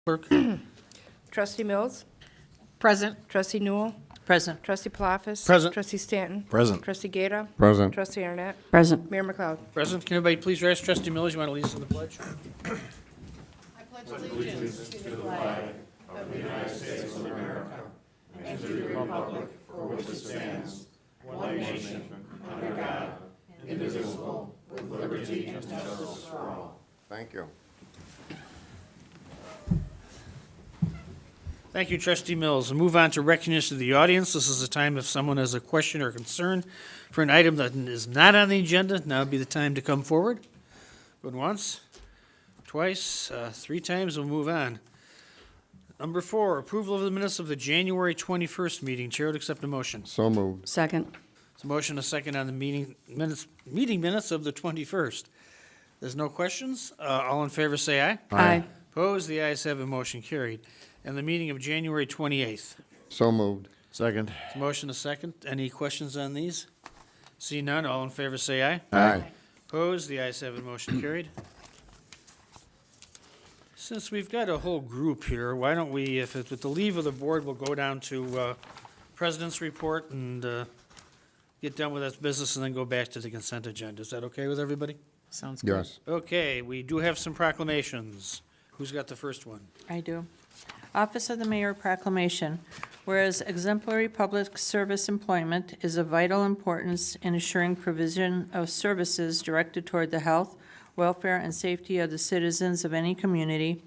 Clerk? Trustee Mills? Present. Trustee Newell? Present. Trustee Palafis? Present. Trustee Stanton? Present. Trustee Gata? Present. Trustee Arnett? Present. Mayor McLeod? Present. Can everybody please rise? Trustee Mills, you want to lead us in the pledge? Thank you. Thank you, Trustee Mills. We'll move on to recognition of the audience. This is a time if someone has a question or concern for an item that is not on the agenda, now would be the time to come forward. Going once, twice, 3 times, we'll move on. Number 4, approval of the minutes of the January 21st meeting. Chair would accept a motion. So moved. Second. There's a motion, a second on the meeting minutes of the 21st. There's no questions. All in favor say aye. Aye. Opposed? The ayes have a motion carried. And the meeting of January 28th. So moved. Second. There's a motion, a second. Any questions on these? See none. All in favor say aye. Aye. Opposed? The ayes have a motion carried. Since we've got a whole group here, why don't we, if it's with the leave of the board, we'll go down to President's report and get done with that business and then go back to the consent agenda. Is that okay with everybody? Sounds good. Yes. Okay, we do have some proclamations. Who's got the first one? I do. Office of the Mayor Proclamation. Whereas exemplary public service employment is of vital importance in assuring provision of services directed toward the health, welfare, and safety of the citizens of any community,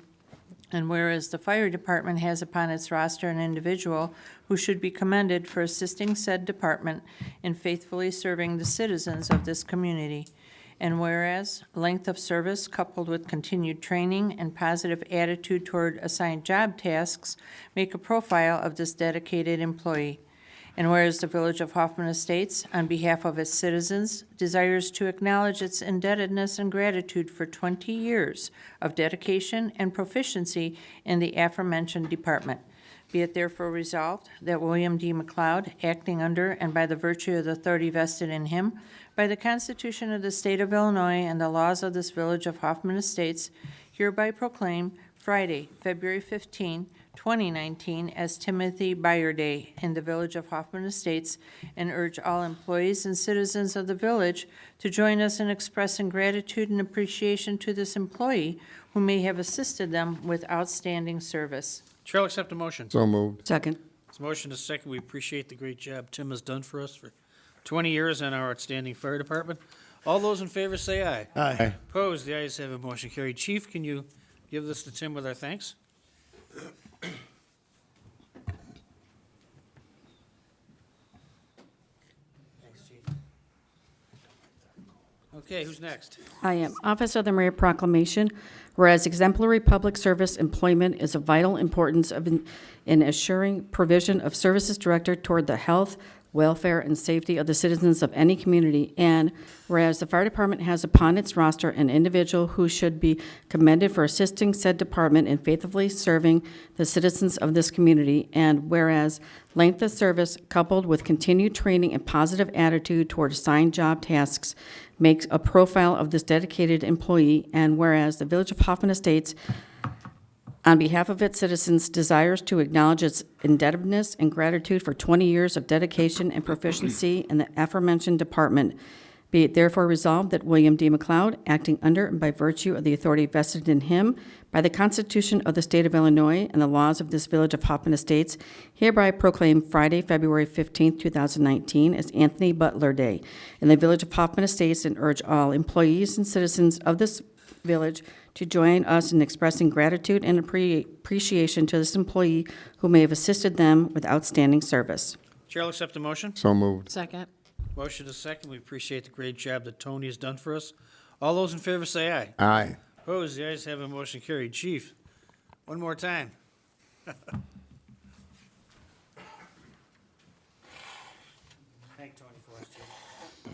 and whereas the fire department has upon its roster an individual who should be commended for assisting said department in faithfully serving the citizens of this community, and whereas length of service coupled with continued training and positive attitude toward assigned job tasks make a profile of this dedicated employee. And whereas the Village of Hoffman Estates, on behalf of its citizens, desires to acknowledge its indebtedness and gratitude for 20 years of dedication and proficiency in the aforementioned department. Be it therefore resolved that William D. McLeod, acting under and by the virtue of the authority vested in him by the Constitution of the State of Illinois and the laws of this Village of Hoffman Estates, hereby proclaim Friday, February 15, 2019, as Timothy Byer Day in the Village of Hoffman Estates, and urge all employees and citizens of the village to join us in expressing gratitude and appreciation to this employee who may have assisted them with outstanding service. Chair will accept a motion. So moved. Second. This motion is second. We appreciate the great job Tim has done for us for 20 years on our outstanding fire department. All those in favor say aye. Aye. Opposed? The ayes have a motion carried. Chief, can you give this to Tim with our thanks? Thanks, Chief. Okay, who's next? I am. Office of the Mayor Proclamation. Whereas exemplary public service employment is of vital importance in assuring provision of services directed toward the health, welfare, and safety of the citizens of any community. And whereas the fire department has upon its roster an individual who should be commended for assisting said department in faithfully serving the citizens of this community. And whereas length of service coupled with continued training and positive attitude toward assigned job tasks makes a profile of this dedicated employee. And whereas the Village of Hoffman Estates, on behalf of its citizens, desires to acknowledge its indebtedness and gratitude for 20 years of dedication and proficiency in the aforementioned department. Be it therefore resolved that William D. McLeod, acting under and by virtue of the authority vested in him by the Constitution of the State of Illinois and the laws of this Village of Hoffman Estates, hereby proclaim Friday, February 15, 2019, as Anthony Butler Day in the Village of Hoffman Estates, and urge all employees and citizens of this village to join us in expressing gratitude and appreciation to this employee who may have assisted them with outstanding service. Chair will accept the motion. So moved. Second. Motion is second. We appreciate the great job that Tony has done for us. All those in favor say aye. Aye. Opposed? The ayes have a motion carried. Chief, one more time. Thank Tony for us, Chief.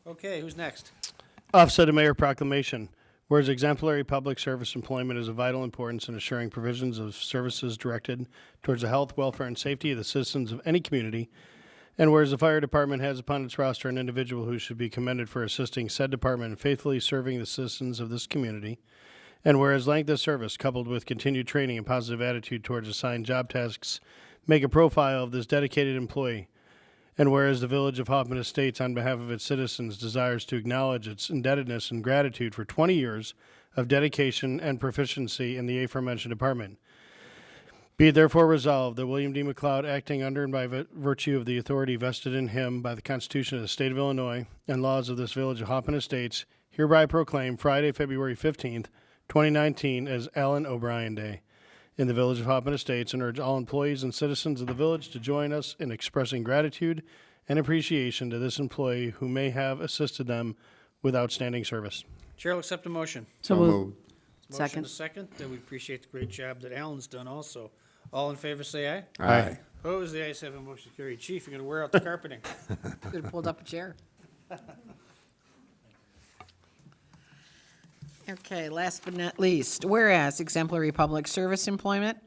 Okay, who's next? Office of the Mayor Proclamation. Whereas exemplary public service employment is of vital importance in assuring provisions of services directed towards the health, welfare, and safety of the citizens of any community, and whereas the fire department has upon its roster an individual who should be commended for assisting said department in faithfully serving the citizens of this community, And whereas length of service coupled with continued training and positive attitude towards assigned job tasks make a profile of this dedicated employee. And whereas the Village of Hoffman Estates, on behalf of its citizens, desires to acknowledge its indebtedness and gratitude for 20 years of dedication and proficiency in the aforementioned department. Be it therefore resolved that William D. McLeod, acting under and by virtue of the authority vested in him by the Constitution of the State of Illinois and laws of this Village of Hoffman Estates, hereby proclaim Friday, February 15th, 2019 as Allen O'Brien Day in the Village of Hoffman Estates, and urge all employees and citizens of the village to join us in expressing gratitude and appreciation to this employee who may have assisted them with outstanding service. Chair will accept a motion. So moved. Motion Second. to second, that we appreciate the great job that Alan's done also. All in favor, say aye. Aye. Opposed, the ayes have a motion carried. Chief, you're gonna wear out the carpeting. Could have pulled up a chair. Okay, last but not least, whereas exemplary public service employment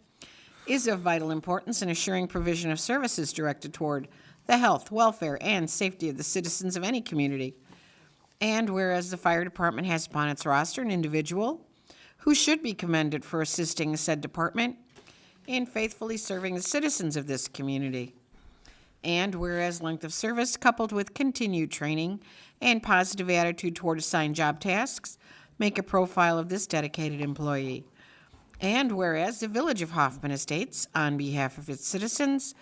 is of vital importance in assuring provision of services directed toward the health, welfare, and safety of the citizens of any community. And whereas the fire department has upon its roster an individual who should be commended for assisting said department in faithfully serving the citizens of this community. And whereas length of service coupled with continued training and positive attitude toward assigned job tasks make a profile of this dedicated employee. And whereas the Village of Hoffman Estates, on behalf of its citizens,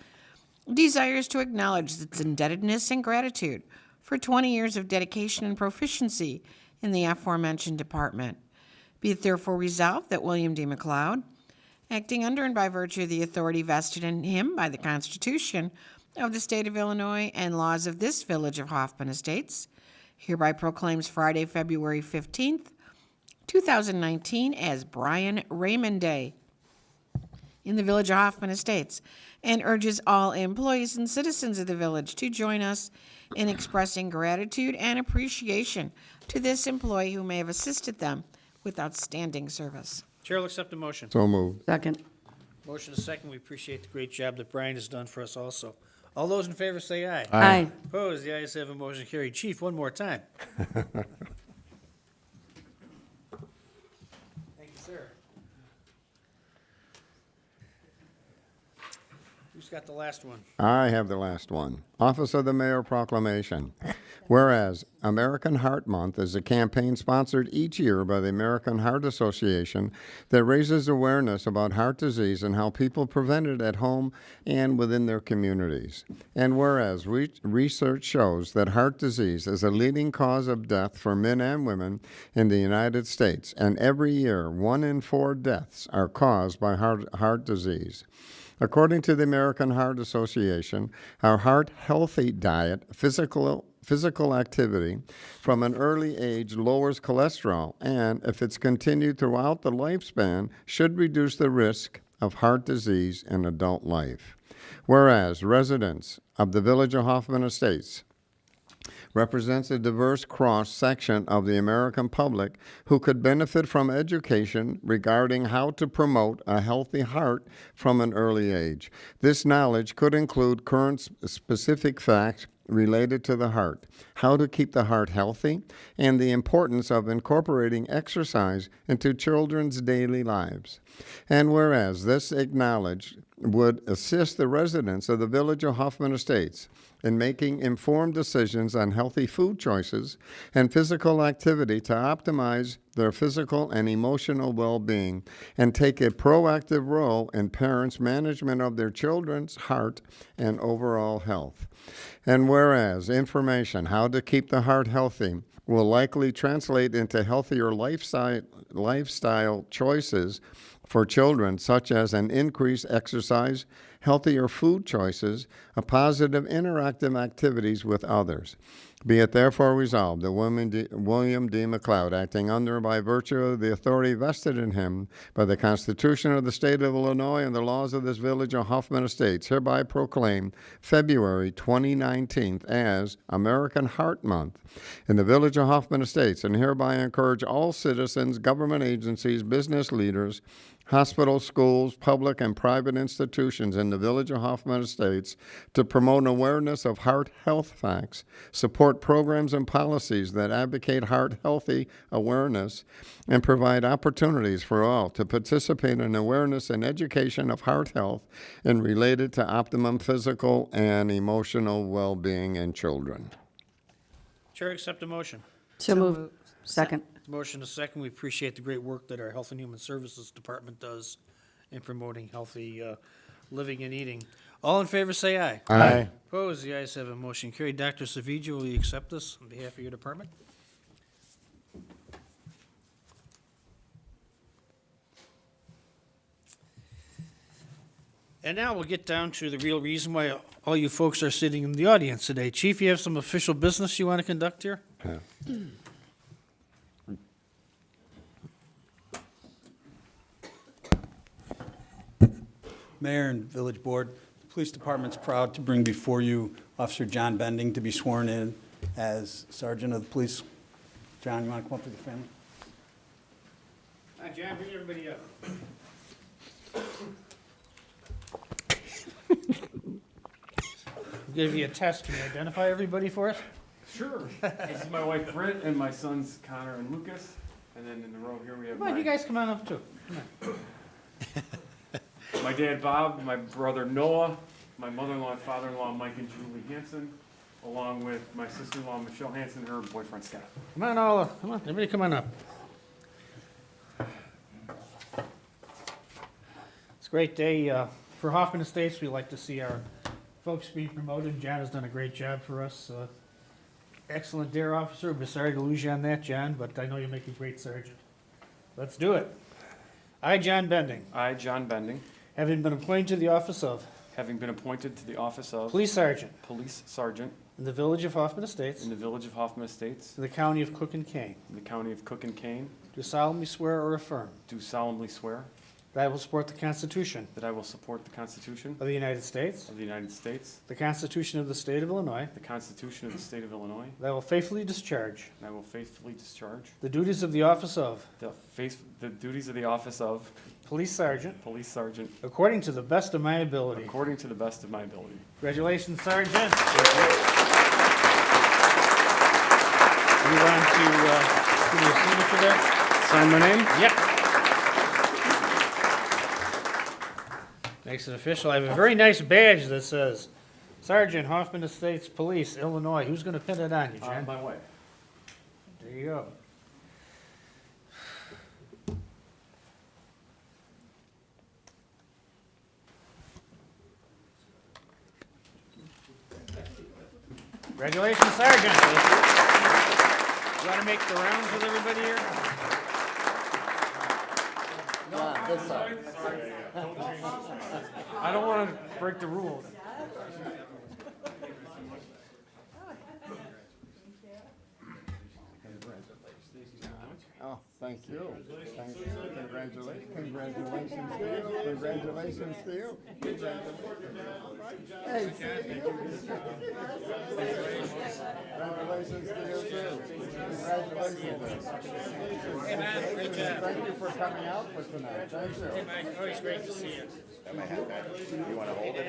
desires to acknowledge its indebtedness and gratitude for 20 years of dedication and proficiency in the aforementioned department. Be it therefore resolved that William D. McLeod, acting under and by virtue of the authority vested in him by the Constitution of the State of Illinois and laws of this Village of Hoffman Estates, hereby proclaims Friday, February 15th, 2019 as Brian Raymond Day in the Village of Hoffman Estates, and urges all employees and citizens of the village to join us in expressing gratitude and appreciation to this employee who may have assisted them with outstanding service. Chair will accept a motion. So moved. Second. Motion to second, we appreciate the great job that Brian has done for us also. All those in favor, say aye. Aye. Opposed, the ayes have a motion carried. Chief, one more time. Thank you, sir. Who's got the last one? I have the last one. Office of the Mayor Proclamation. Whereas American Heart Month is a campaign sponsored each year by the American Heart Association that raises awareness about heart disease and how people prevent it at home and within their communities. And whereas research shows that heart disease is a leading cause of death for men and women in the United States, and every year 1 in 4 deaths are caused by heart disease. According to the American Heart Association, our heart-healthy diet, physical activity from an early age lowers cholesterol and, if it's continued throughout the lifespan, should reduce the risk of heart disease in adult life. Whereas residents of the Village of Hoffman Estates represents a diverse cross-section of the American public who could benefit from education regarding how to promote a healthy heart from an early age. This knowledge could include current specific facts related to the heart, how to keep the heart healthy, and the importance of incorporating exercise into children's daily lives. And whereas this knowledge would assist the residents of the Village of Hoffman Estates in making informed decisions on healthy food choices and physical activity to optimize their physical and emotional well-being, and take a proactive role in parents' management of their children's heart and overall health. And whereas information how to keep the heart healthy will likely translate into healthier lifestyle choices for children, such as an increased exercise, healthier food choices, a positive interactive activities with others. Be it therefore resolved that William D. McLeod, acting under and by virtue of the authority vested in him by the Constitution of the State of Illinois and the laws of this Village of Hoffman Estates, hereby proclaim February 2019 as American Heart Month in the Village of Hoffman Estates, and hereby encourage all citizens, government agencies, business leaders, hospitals, schools, public and private institutions in the Village of Hoffman Estates to promote awareness of heart health facts, support programs and policies that advocate heart healthy awareness, and provide opportunities for all to participate in awareness and education of heart health and related to optimum physical and emotional well-being in children. Chair, accept a motion. So moved. Second. Motion is second. We appreciate the great work that our Health and Human Services Department does in promoting healthy living and eating. All in favor, say aye. Aye. Opposed, the ayes have a motion carried. Dr. Savija, will you accept this on behalf of your department? And now we'll get down to the real reason why all you folks are sitting in the audience today. Chief, you have some official business you want to conduct here? Mayor and Village Board, the Police Department's proud to bring before you Officer John Bending to be sworn in as Sergeant of the Police. John, you want to come up with your family? Hi, John, bring everybody up. Give you a test. Can you identify everybody for us? Sure. This is my wife Britt and my sons Connor and Lucas. And then in the row here we have Come on, you guys come on up too. my dad Bob, my brother Noah, my mother-in-law and father-in-law Mike and Julie Hansen, along with my sister-in-law Michelle Hansen and her boyfriend Scott. Come on, all, come on, everybody come on up. It's a great day for Hoffman Estates. We like to see our folks being promoted. John has done a great job for us. Excellent dare officer. We're sorry to lose you on that, John, but I know you make a great sergeant. Let's do it. I, John Bending, I, John Bending, having been appointed to the office of having been appointed to the office of Police Sergeant Police Sergeant in the Village of Hoffman Estates, in the Village of Hoffman Estates, in the County of Cook and Kane, in the County of Cook and Kane, do solemnly swear or affirm do solemnly swear that I will support the Constitution that I will support the Constitution of the United States, of the United States, the Constitution of the State of Illinois, the Constitution of the State of Illinois, that I will faithfully discharge and I will faithfully discharge the duties of the office of the duties of the office of Police Sergeant Police Sergeant according to the best of my ability. according to the best of my ability. Congratulations, Sergeant. You want to give me a signature there? Sign my name? Yep. Makes it official. I have a very nice badge that says Sergeant Hoffman Estates Police, Illinois. Who's going to pin it on you, John? My wife. There you go. Congratulations, Sergeant. You want to make the rounds with everybody here? I don't want to break the rules. Oh, thank you. Thank you. Congratulations. Congratulations to you. Congratulations to you. Hey, congratulations to you too. Congratulations. Hey, man, great job. Thank you for coming out for tonight. Thank you. Hey, Mike, always great to see you. You want to hold it?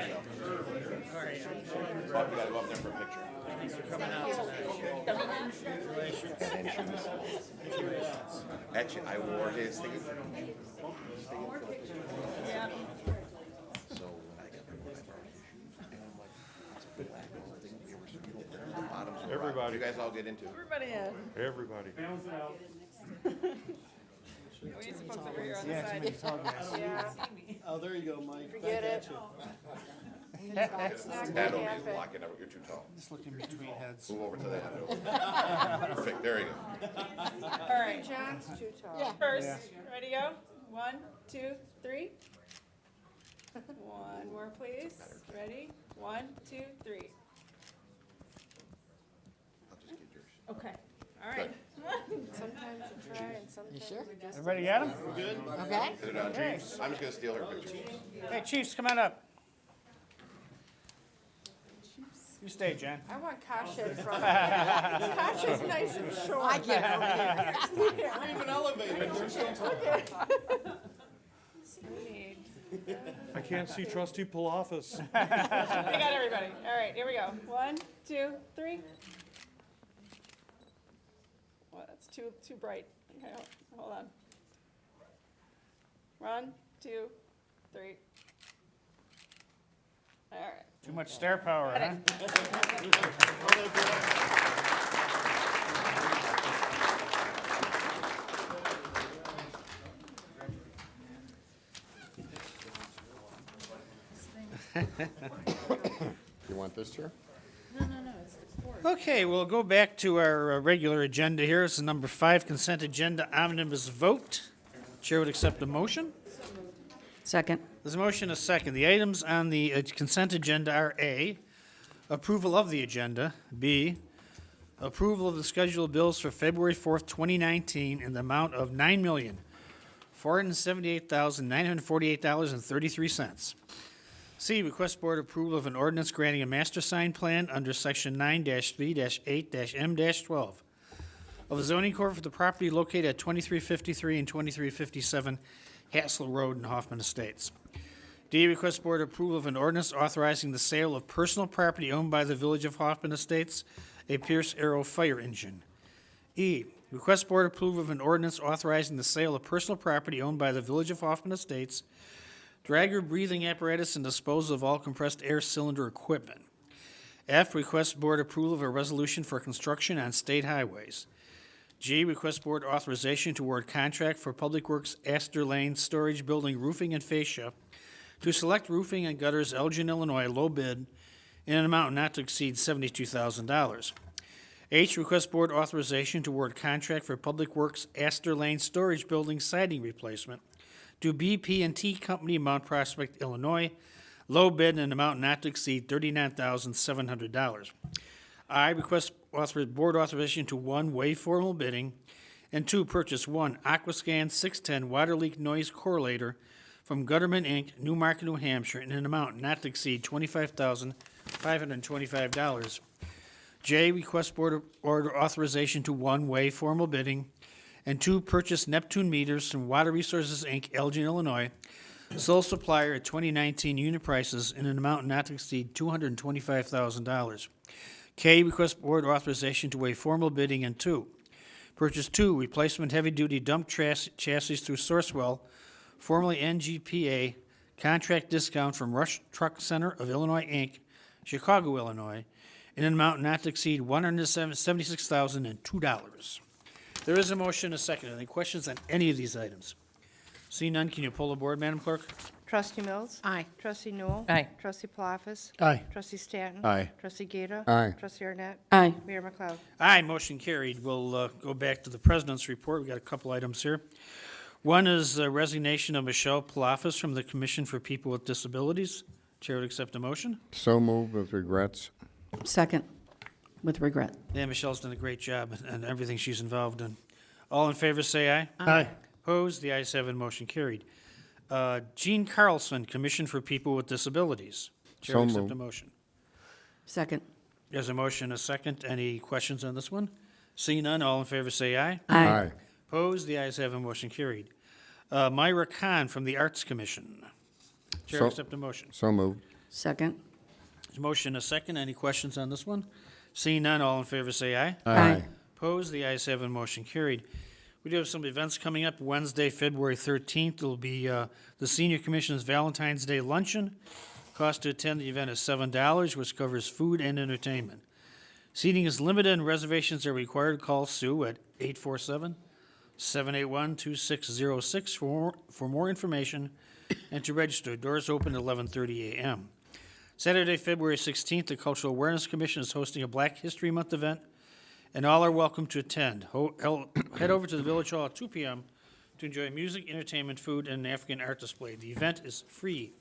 Bob, you gotta go up there for a picture. Thanks for coming out tonight. Congratulations. Actually, I wore his thing. So when I got my barbecue shoes, and I'm like, it's a big thing. You don't wear the bottoms. Everybody. You guys all get into it. Everybody. Balance it out. Oh, there you go, Mike. Forget it. That over is blocking out. You're too tall. Just looking between heads. Move over to that. Perfect. There you go. All right. John's too tall. First, ready, go? 1, 2, 3. One more, please. Ready? 1, 2, 3. I'll just get yours. Okay, all right. Sometimes you try and sometimes you just. Everybody got them? Okay. Sit it down, Chiefs. I'm just gonna steal her picture. Hey, Chiefs, come on up. You stay, John. I want Kasha in front of me. Kasha's nice and short. I get over here. We're even elevated. I can't see trustee Palafis. We got everybody. All right, here we go. 1, 2, 3. Well, that's too bright. Okay, hold on. 1, 2, 3. All right. Too much star power, huh? You want this chair? Okay, we'll go back to our regular agenda here. It's the number 5 consent agenda omnibus vote. Chair would accept the motion. Second. There's a motion, a second. The items on the consent agenda are A, approval of the agenda, B, approval of the schedule of bills for February 4th, 2019 in the amount of $9,478,948.33. C, request board approval of an ordinance granting a master sign plan under section 9-3-8-M-12 of the zoning code for the property located at 2353 and 2357 Hassel Road in Hoffman Estates. D, request board approval of an ordinance authorizing the sale of personal property owned by the Village of Hoffman Estates, a Pierce Arrow fire engine. E, request board approval of an ordinance authorizing the sale of personal property owned by the Village of Hoffman Estates, dragger breathing apparatus, and disposal of all compressed air cylinder equipment. F, request board approval of a resolution for construction on state highways. G, request board authorization to award contract for Public Works Astor Lane Storage Building Roofing and Fascia to Select Roofing and Gutters, Elgin, Illinois, low bid in an amount not to exceed $72,000. H, request board authorization to award contract for Public Works Astor Lane Storage Building siding replacement to BP&T Company, Mount Prospect, Illinois, low bid in an amount not to exceed $39,700. I, request board authorization to 1, waive formal bidding, and 2, purchase 1 Aquascan 610 water leak noise correlator from Gutterman, Inc., Newmarket, New Hampshire, in an amount not to exceed $25,525. J, request board order authorization to 1, waive formal bidding, and 2, purchase Neptune meters from Water Resources, Inc., Elgin, Illinois, sole supplier at 2019 unit prices in an amount not to exceed $225,000. K, request board authorization to waive formal bidding, and 2, purchase 2 replacement heavy-duty dump chassis through Sourcewell, formerly NGPA, contract discount from Rush Truck Center of Illinois, Inc., Chicago, Illinois, in an amount not to exceed $176,002. There is a motion, a second. Any questions on any of these items? See none, can you pull the board, Madam Clerk? Trustee Mills? Aye. Trustee Newell? Aye. Trustee Palafis? Aye. Trustee Stanton? Aye. Trustee Gata? Aye. Trustee Arnett? Aye. Mayor McLeod? Aye, motion carried. We'll go back to the President's report. We've got a couple items here. One is resignation of Michelle Palafis from the Commission for People with Disabilities. Chair would accept a motion. So moved with regrets. Second. With regret. Yeah, Michelle's done a great job and everything she's involved in. All in favor, say aye. Aye. Opposed? The ayes have it, motion carried. Jean Carlson, Commission for People with Disabilities. Chair So would accept moved. a motion. Second. There's a motion, a second. Any questions on this one? Seeing none, all in favor say aye. Aye. Opposed? The ayes have a motion carried. Myra Khan from the Arts Commission. Chair So- would accept a motion. So moved. Second. There's a motion, a second. Any questions on this one? Seeing none, all in favor say aye. Aye. Opposed? The ayes have it, motion carried. We do have some events coming up. Wednesday, February 13th, will be the Senior Commission's Valentine's Day Luncheon. Cost to attend the event is $7, which covers food and entertainment. Seating is limited and reservations are required. Call Sue at 847-781-2606 for more information and to register. Doors open at 11:30 a.m. Saturday, February 16th, the Cultural Awareness Commission is hosting a Black History Month event, and all are welcome to attend. Head over to the Village Hall at 2 p.m. to enjoy music, entertainment, food, and an African art display. The event is free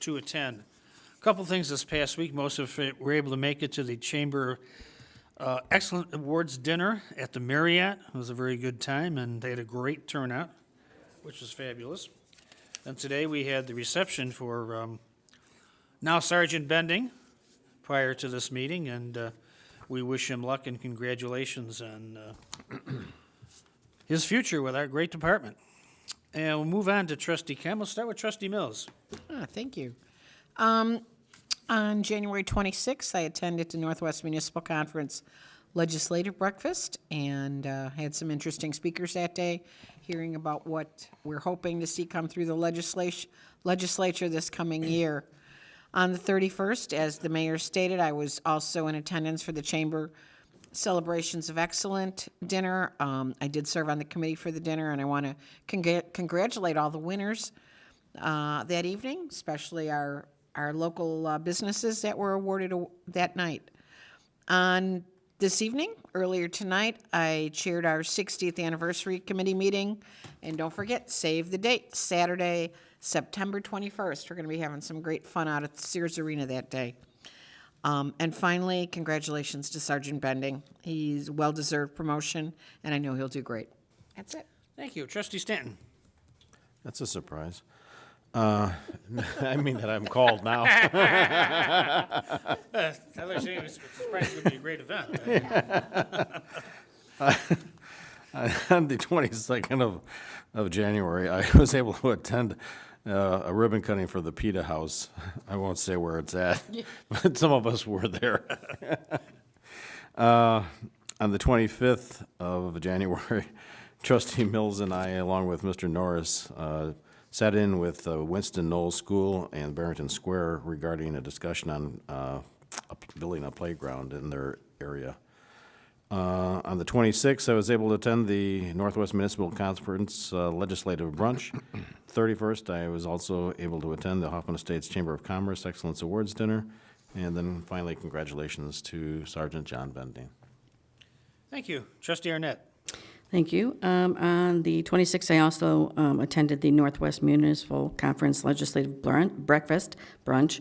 to attend. A couple things this past week. Most of it were able to make it to the Chamber Excellent Awards dinner at the Marriott. It was a very good time, and they had a great turnout, which was fabulous. And today we had the reception for now Sergeant Bending prior to this meeting, and we wish him luck and congratulations on his future with our great department. And we'll move on to trustee Chem. We'll start with trustee Mills. Thank you. On January 26th, I attended the Northwest Municipal Conference Legislative Breakfast and had some interesting speakers that day, hearing about what we're hoping to see come through the legislature this coming year. On the 31st, as the mayor stated, I was also in attendance for the Chamber Celebrations of Excellence dinner. I did serve on the committee for the dinner, and I want to congratulate all the winners that evening, especially our local businesses that were awarded that night. On this evening, earlier tonight, I chaired our 60th anniversary committee meeting. And don't forget, save the date, Saturday, September 21st. We're going to be having some great fun out at the Sears Arena that day. And finally, congratulations to Sergeant Bending. He's well-deserved promotion, and I know he'll do great. That's it. Thank you. Trustee Stanton. That's a surprise. I mean that I'm called now. I was saying it was surprised it would be a great event. On the 22nd of January, I was able to attend a ribbon cutting for the PETA House. I won't say where it's at, but some of us were there. On the 25th of January, Trustee Mills and I, along with Mr. Norris, sat in with Winston Knowles School and Barrington Square regarding a discussion on building a playground in their area. On the 26th, I was able to attend the Northwest Municipal Conference Legislative Brunch. 31st, I was also able to attend the Hoffman Estates Chamber of Commerce Excellence Awards Dinner. And then finally, congratulations to Sergeant John Bending. Thank you. Trustee Arnett. Thank you. On the 26th, I also attended the Northwest Municipal Conference Legislative Breakfast Brunch.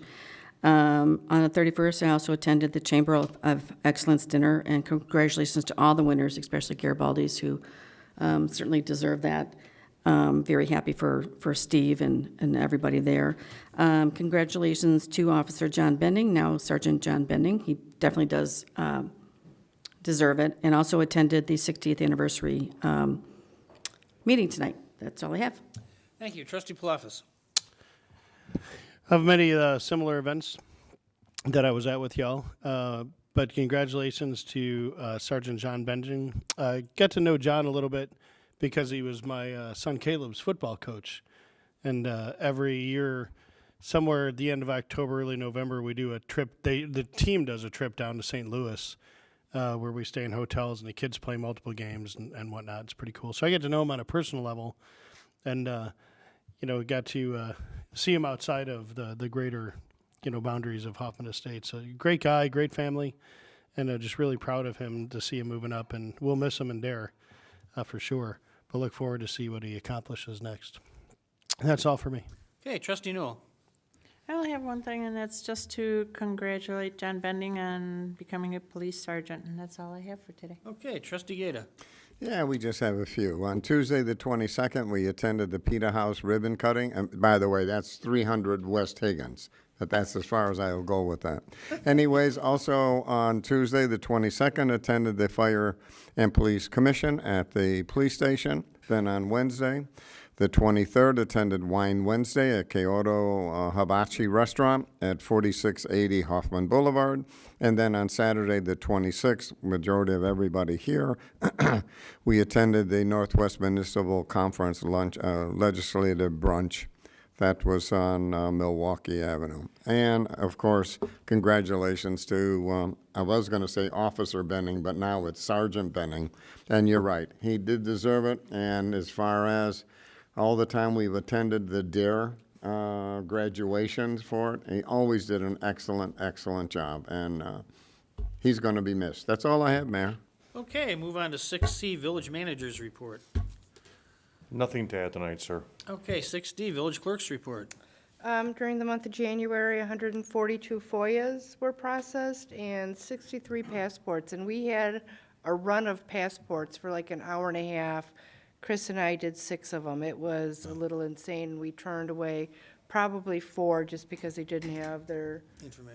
On the 31st, I also attended the Chamber of Excellence Dinner, and congratulations to all the winners, especially Garibaldi's, who certainly deserve that. Very happy for Steve and everybody there. Congratulations to Officer John Bending, now Sergeant John Bending. He definitely does deserve it, and also attended the 60th anniversary meeting tonight. That's all I have. Thank you. Trustee Palafis. I have many similar events that I was at with y'all, but congratulations to Sergeant John Bending. I got to know John a little bit because he was my son Caleb's football coach, and every year, somewhere at the end of October, early November, we do a trip. The team does a trip down to St. Louis, where we stay in hotels and the kids play multiple games and whatnot. It's pretty cool. So I get to know him on a personal level, and got to see him outside of the greater boundaries of Hoffman Estates. A great guy, great family, and just really proud of him to see him moving up. And we'll miss him in Dare for sure, but look forward to see what he accomplishes next. That's all for me. Okay. Trustee Newell. I only have one thing, and that's just to congratulate John Bending on becoming a police sergeant, and that's all I have for today. Okay. Trustee Gata. Yeah, we just have a few. On Tuesday, the 22nd, we attended the PETA House ribbon cutting. And by the way, that's 300 West Higgins, but that's as far as I'll go with that. Anyways, also on Tuesday, the 22nd, attended the Fire and Police Commission at the police station. Then on Wednesday, the 23rd, attended Wine Wednesday at Kyoto Hibachi Restaurant at 4680 Hoffman Boulevard. And then on Saturday, the 26th, majority of everybody here, we attended the Northwest Municipal Conference Legislative Brunch. That was on Milwaukee Avenue. And, of course, congratulations to, I was going to say Officer Bending, but now it's Sergeant Bending. And you're right, he did deserve it. And as far as all the time we've attended the DARE graduations for it, he always did an excellent, excellent job. And he's going to be missed. That's all I have, Mayor. Okay. Move on to 6C, Village Manager's Report. Nothing to add tonight, sir. Okay. 6D, Village Clerk's Report. During the month of January, 142 FOIAs were processed and 63 passports. And we had a run of passports for like an hour and a half. Chris and I did 6 of them. It was a little insane. We turned away probably 4 just because they didn't have their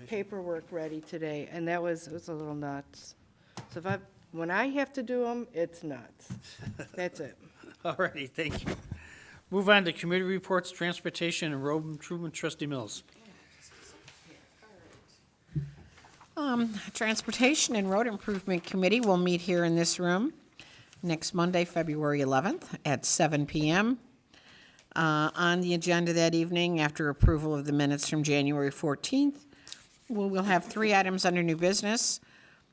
paperwork ready today. And it was a little nuts. So when I have to do them, it's nuts. That's it. All righty. Thank you. Move on to committee reports, transportation and road improvement. Trustee Mills. Transportation and Road Improvement Committee will meet here in this room next Monday, February 11th at 7 p.m. On the agenda that evening, after approval of the minutes from January 14th, we'll have 3 items under new business.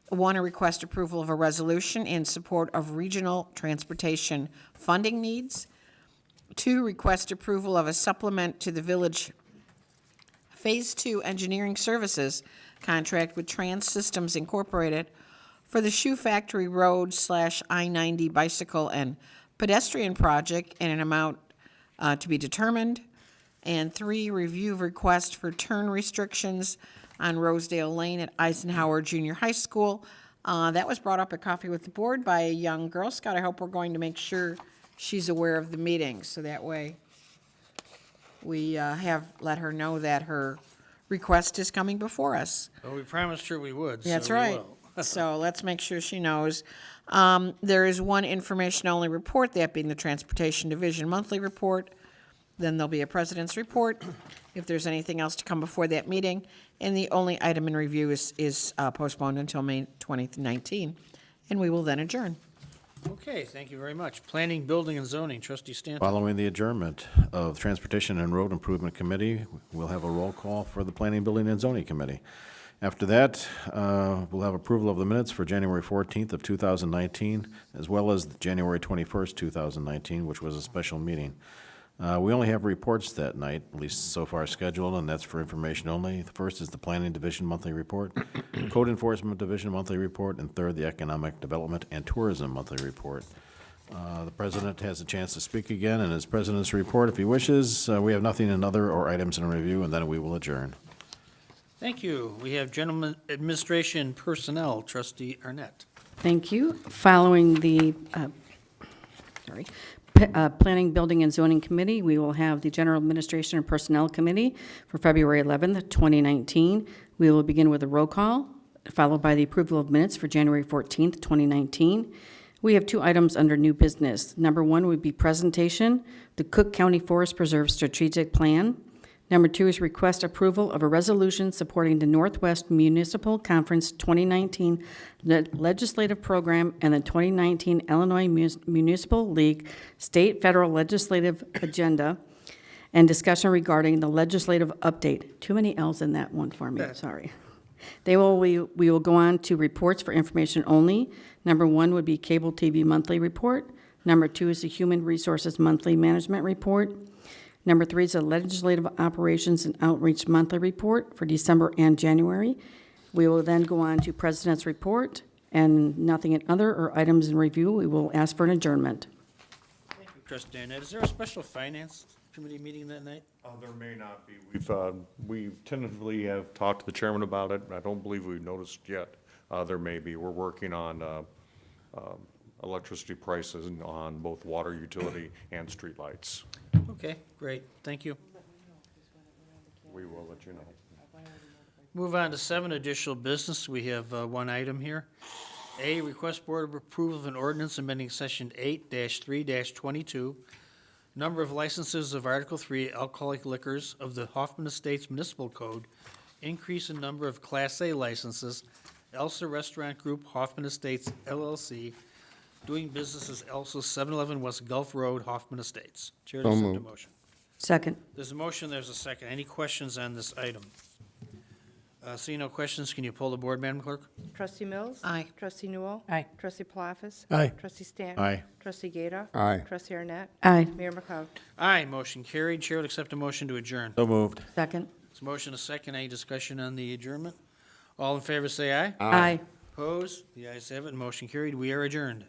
1, a request approval of a resolution in support of regional transportation funding needs. 2, request approval of a supplement to the village Phase 2 engineering services contract with Trans Systems Incorporated for the Shoe Factory Road / I-90 bicycle and pedestrian project in an amount to be determined. And 3, review of request for turn restrictions on Rosedale Lane at Eisenhower Junior High School. That was brought up at Coffee with the Board by a young Girl Scout. I hope we're going to make sure she's aware of the meeting, so that way we have let her know that her request is coming before us. Well, we promised her we would, so That's we right. will. So let's make sure she knows. There is one information-only report, that being the Transportation Division Monthly Report. Then there'll be a President's Report, if there's anything else to come before that meeting. And the only item in review is postponed until May 2019. And we will then adjourn. Okay, thank you very much. Planning, Building, and Zoning. Trustee Stanton. Following the adjournment of Transportation and Road Improvement Committee, we'll have a roll call for the Planning, Building, and Zoning Committee. After that, we'll have approval of the minutes for January 14th of 2019, as well as January 21st, 2019, which was a special meeting. We only have reports that night, at least so far scheduled, and that's for information only. The first is the Planning Division Monthly Report, Code Enforcement Division Monthly Report, and third, the Economic Development and Tourism Monthly Report. The President has a chance to speak again in his President's Report if he wishes. We have nothing in other or items in review, and then we will adjourn. Thank you. We have General Administration Personnel. Trustee Arnett. Thank you. Following the, Planning, Building, and Zoning Committee, we will have the General Administration and Personnel Committee for February 11th, 2019. We will begin with a roll call, followed by the approval of minutes for January 14th, 2019. We have 2 items under new business. Number 1 would be presentation, the Cook County Forest Preserve Strategic Plan. Number 2 is request approval of a resolution supporting the Northwest Municipal Conference 2019 legislative program and the 2019 Illinois Municipal League State Federal Legislative Agenda and discussion regarding the legislative update. Too many L's in that one for me, sorry. We will go on to reports for information only. Number 1 would be Cable TV Monthly Report. Number 2 is the Human Resources Monthly Management Report. Number 3 is a Legislative Operations and Outreach Monthly Report for December and January. We will then go on to President's Report, and nothing in other or items in review. We will ask for an adjournment. Thank you, Trustee Arnett. Is there a special Finance Committee meeting that night? There may not be. We tentatively have talked to the chairman about it. I don't believe we've noticed yet. There may be. We're working on electricity prices on both water utility and streetlights. Okay, great. Thank you. We will let you know. Move on to 7 additional business. We have 1 item here. A, request board approval of an ordinance amending section 8-3-22, number of licenses of Article 3 alcoholic liquors of the Hoffman Estates Municipal Code, increase in number of Class A licenses, Elsa Restaurant Group, Hoffman Estates LLC, doing business as Elsa 711 West Gulf Road, Hoffman Estates. Chair to So accept a moved. motion. Second. There's a motion, there's a second. Any questions on this item? Seeing no questions, can you pull the board, Madam Clerk? Trustee Mills? Aye. Trustee Newell? Aye. Trustee Palafis? Aye. Trustee Stanton? Aye. Trustee Gata? Aye. Trustee Arnett? Aye. Mayor McLeod? Aye, motion carried. Chair would accept a motion to adjourn. So moved. Second. There's a motion, a second. Any discussion on the adjournment? All in favor, say aye. Aye. Opposed? The ayes have it. Motion carried. We are adjourned.